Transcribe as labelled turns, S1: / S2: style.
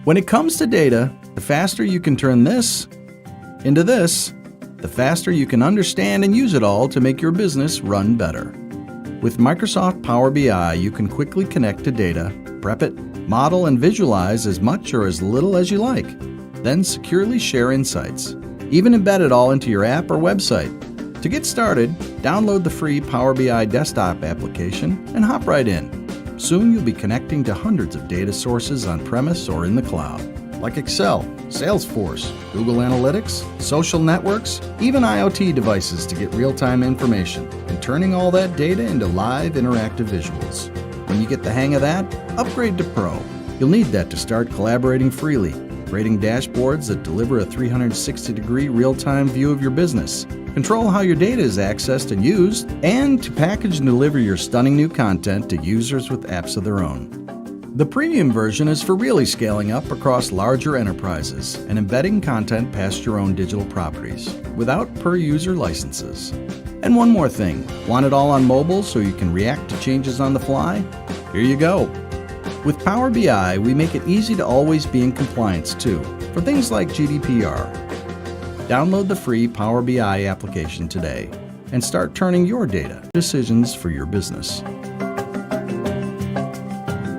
S1: When it comes to data, the faster you can turn this into this, the faster you can understand and use it all to make your business run better. With Microsoft Power BI, you can quickly connect to data, prep it, model and visualize as much or as little as you like, then securely share insights. Even embed it all into your app or website. To get started, download the free Power BI desktop application and hop right in. Soon you'll be connecting to hundreds of data sources on-premise or in the cloud, like Excel, Salesforce, Google Analytics, social networks, even IoT devices to get real-time information, and turning all that data into live interactive visuals. When you get the hang of that, upgrade to Pro. You'll need that to start collaborating freely, creating dashboards that deliver a 360-degree real-time view of your business, control how your data is accessed and used, and to package and deliver your stunning new content to users with apps of their own. The premium version is for really scaling up across larger enterprises and embedding content past your own digital properties without per-user licenses. And one more thing, want it all on mobile so you can react to changes on the fly? Here you go. With Power BI, we make it easy to always be in compliance too, for things like GDPR. Download the free Power BI application today and start turning your data decisions for your business.